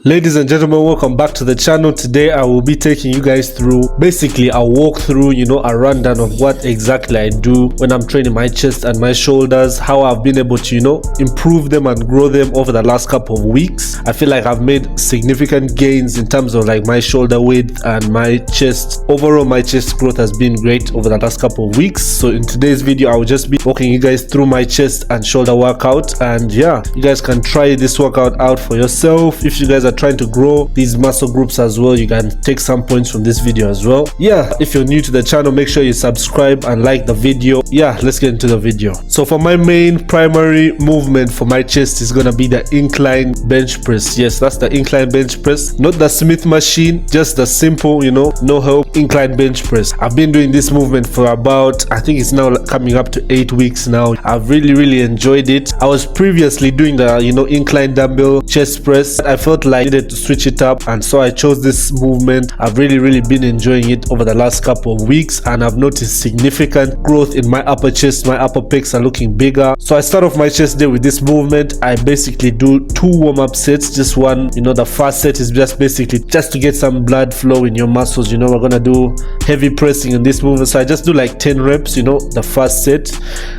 Ladies and gentlemen, welcome back to the channel. Today I will be taking you guys through basically a walkthrough, a rundown of what exactly I do when I'm training my chest and my shoulders, how I've been able to improve them and grow them over the last couple of weeks. I feel like I've made significant gains in terms of like my shoulder width and my chest. Overall, my chest growth has been great over the last couple of weeks. So in today's video, I will just be walking you guys through my chest and shoulder workout, and yeah, you guys can try this workout out for yourself. If you guys are trying to grow these muscle groups as well, you can take some points from this video as well. Yeah, if you're new to the channel, make sure you subscribe and like the video. Yeah, let's get into the video. So for my main primary movement for my chest is gonna be the incline bench press. Yes, that's the incline bench press, not the Smith machine, just the simple no help incline bench press. I've been doing this movement for about, I think it's now coming up to 8 weeks now. I've really enjoyed it. I was previously doing the incline dumbbell chest press. I felt like I needed to switch it up, and so I chose this movement. I've really been enjoying it over the last couple of weeks, and I've noticed significant growth in my upper chest. My upper pecs are looking bigger. So I start off my chest day with this movement. I basically do 2 warm-up sets. Just one, the first set is just basically just to get some blood flow in your muscles. We're gonna do heavy pressing in this movement, so I just do like 10 reps, the first set,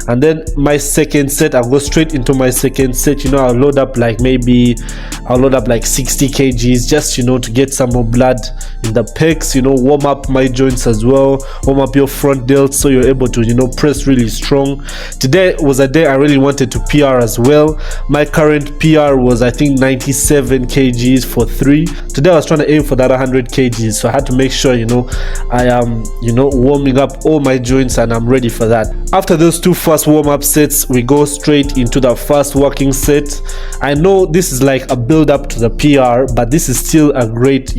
and then my second set, I'll go straight into my second set. I'll load up like 60 kgs just to get some more blood in the pecs, warm up my joints as well, warm up your front delts so you're able to press really strong. Today was a day I really wanted to PR as well. My current PR was I think 97 kgs for 3. Today I was trying to aim for that 100 kgs, so I had to make sure I am warming up all my joints, and I'm ready for that. After those 2 first warm-up sets, we go straight into the first working set. I know this is like a build up to the PR, but this is still a great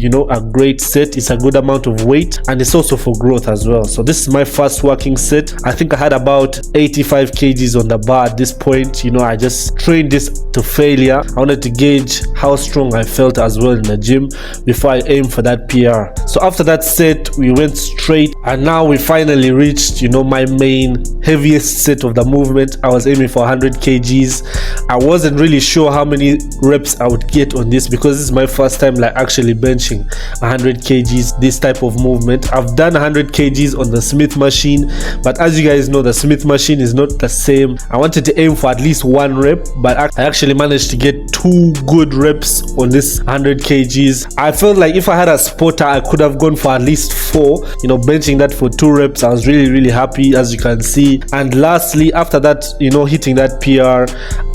set. It's a good amount of weight, and it's also for growth as well. So this is my first working set. I think I had about 85 kgs on the bar at this point. I just trained this to failure. I wanted to gauge how strong I felt as well in the gym before I aim for that PR. So after that set, we went straight, and now we finally reached my main heaviest set of the movement. I was aiming for 100 kgs. I wasn't really sure how many reps I would get on this, because this is my first time like actually benching 100 kgs, this type of movement. I've done 100 kgs on the Smith machine, but as you guys know, the Smith machine is not the same. I wanted to aim for at least 1 rep, but I actually managed to get 2 good reps on this 100 kgs. I felt like if I had a spotter, I could have gone for at least 4. Benching that for 2 reps, I was really happy, as you can see. And lastly, after that, hitting that PR,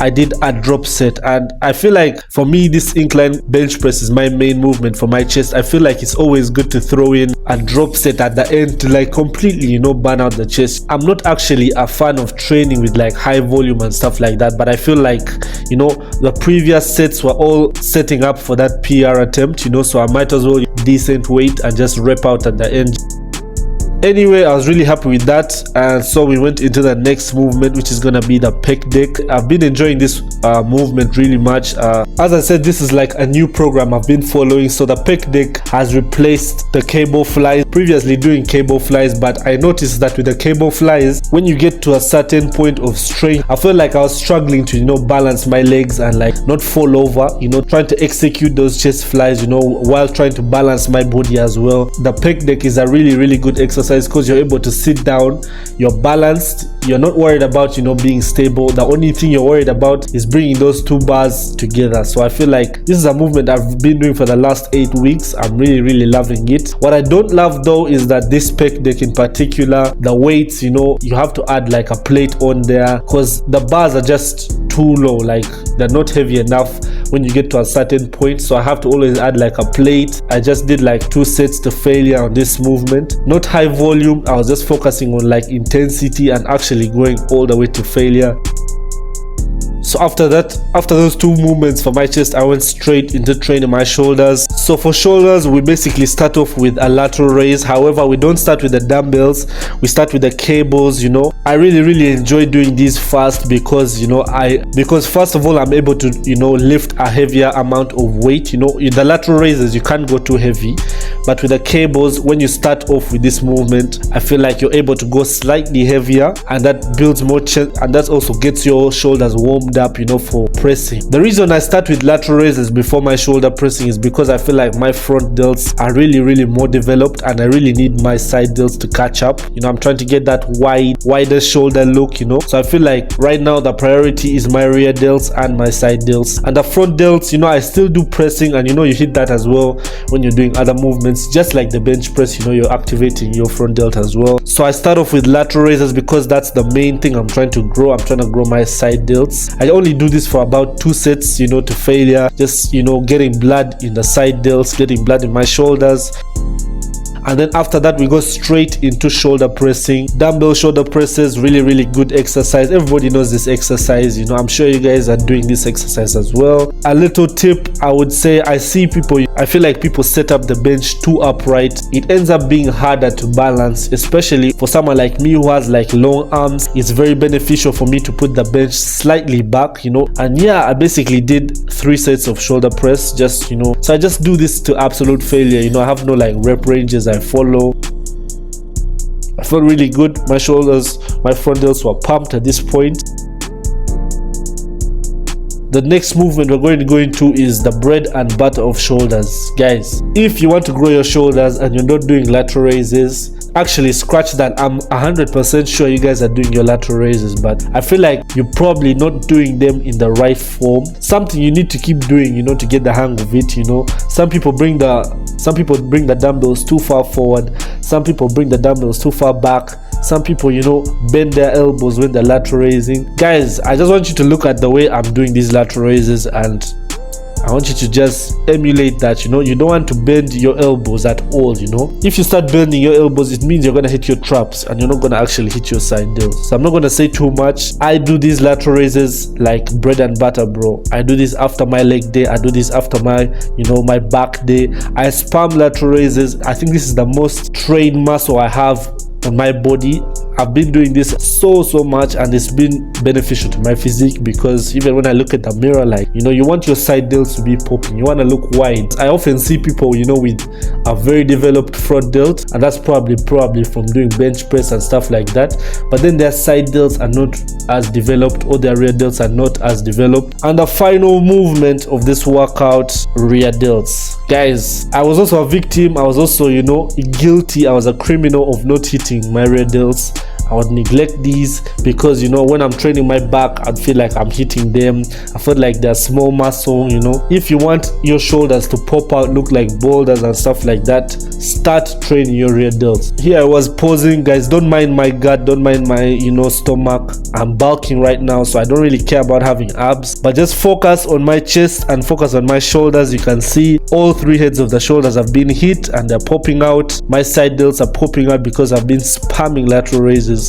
I did a drop set, and I feel like for me, this incline bench press is my main movement for my chest. I feel like it's always good to throw in a drop set at the end to like completely burn out the chest. I'm not actually a fan of training with like high volume and stuff like that, but I feel like the previous sets were all setting up for that PR attempt, so I might as well decent weight and just rep out at the end. Anyway, I was really happy with that, and so we went into the next movement, which is gonna be the pec deck. I've been enjoying this movement really much. As I said, this is like a new program I've been following, so the pec deck has replaced the cable flies. Previously doing cable flies, but I noticed that with the cable flies, when you get to a certain point of strength, I felt like I was struggling to balance my legs and like not fall over, trying to execute those chest flies, while trying to balance my body as well. The pec deck is a really good exercise, because you're able to sit down, you're balanced, you're not worried about being stable. The only thing you're worried about is bringing those 2 bars together. So I feel like this is a movement I've been doing for the last 8 weeks. I'm really loving it. What I don't love though is that this pec deck in particular, the weights, you have to add like a plate on there, because the bars are just too low, like they're not heavy enough when you get to a certain point. So I have to always add like a plate. I just did like 2 sets to failure on this movement. Not high volume, I was just focusing on like intensity and actually going all the way to failure. So after those 2 movements for my chest, I went straight into training my shoulders. So for shoulders, we basically start off with a lateral raise. However, we don't start with the dumbbells, we start with the cables. I really enjoy doing these fast, because first of all, I'm able to lift a heavier amount of weight. In the lateral raises, you can't go too heavy, but with the cables, when you start off with this movement, I feel like you're able to go slightly heavier, and that builds more chest, and that also gets your shoulders warmed up, you know, for pressing. The reason I start with lateral raises before my shoulder pressing is because I feel like my front delts are really more developed, and I really need my side delts to catch up. You know, I'm trying to get that wider shoulder look, you know. So I feel like right now the priority is my rear delts and my side delts. And the front delts, you know, I still do pressing, and you know, you hit that as well when you're doing other movements, just like the bench press, you know, you're activating your front delt as well. So I start off with lateral raises because that's the main thing I'm trying to grow. I'm trying to grow my side delts. I only do this for about 2 sets, you know, to failure, just, you know, getting blood in the side delts, getting blood in my shoulders. And then after that, we go straight into shoulder pressing. Dumbbell shoulder presses, really good exercise. Everybody knows this exercise, you know. I'm sure you guys are doing this exercise as well. A little tip, I would say, I feel like people set up the bench too upright. It ends up being harder to balance, especially for someone like me who has like long arms. It's very beneficial for me to put the bench slightly back, you know. And yeah, I basically did 3 sets of shoulder press, just, you know. So I just do this to absolute failure, you know. I have no like rep ranges I follow. I felt really good. My shoulders, my front delts were pumped at this point. The next movement we're going to go into is the bread and butter of shoulders. Guys, if you want to grow your shoulders and you're not doing lateral raises, actually scratch that. I'm 100% sure you guys are doing your lateral raises, but I feel like you're probably not doing them in the right form. Something you need to keep doing, you know, to get the hang of it, you know. Some people bring the dumbbells too far forward, some people bring the dumbbells too far back, some people, you know, bend their elbows when they're lateral raising. Guys, I just want you to look at the way I'm doing these lateral raises, and I want you to just emulate that, you know. You don't want to bend your elbows at all, you know. If you start bending your elbows, it means you're going to hit your traps and you're not going to actually hit your side delts. So I'm not going to say too much. I do these lateral raises like bread and butter, bro. I do this after my leg day. I do this after my, you know, my back day. I spam lateral raises. I think this is the most trained muscle I have on my body. I've been doing this so much, and it's been beneficial to my physique, because even when I look at the mirror, like, you know, you want your side delts to be popping, you want to look wide. I often see people, you know, with a very developed front delt, and that's probably from doing bench press and stuff like that, but then their side delts are not as developed, or their rear delts are not as developed. And the final movement of this workout, rear delts. Guys, I was also a victim. I was also, you know, guilty. I was a criminal of not hitting my rear delts. I would neglect these because, you know, when I'm training my back, I'd feel like I'm hitting them. I felt like they're small muscle, you know. If you want your shoulders to pop out, look like boulders and stuff like that, start training your rear delts. Here I was posing, guys. Don't mind my gut, don't mind my, you know, stomach. I'm bulking right now, so I don't really care about having abs, but just focus on my chest and focus on my shoulders. You can see all 3 heads of the shoulders have been hit and they're popping out. My side delts are popping out because I've been spamming lateral raises.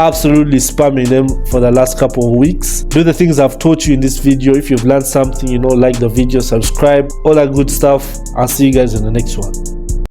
Absolutely spamming them for the last couple of weeks. Do the things I've taught you in this video. If you've learned something, you know, like the video, subscribe, all that good stuff. I'll see you guys in the next one.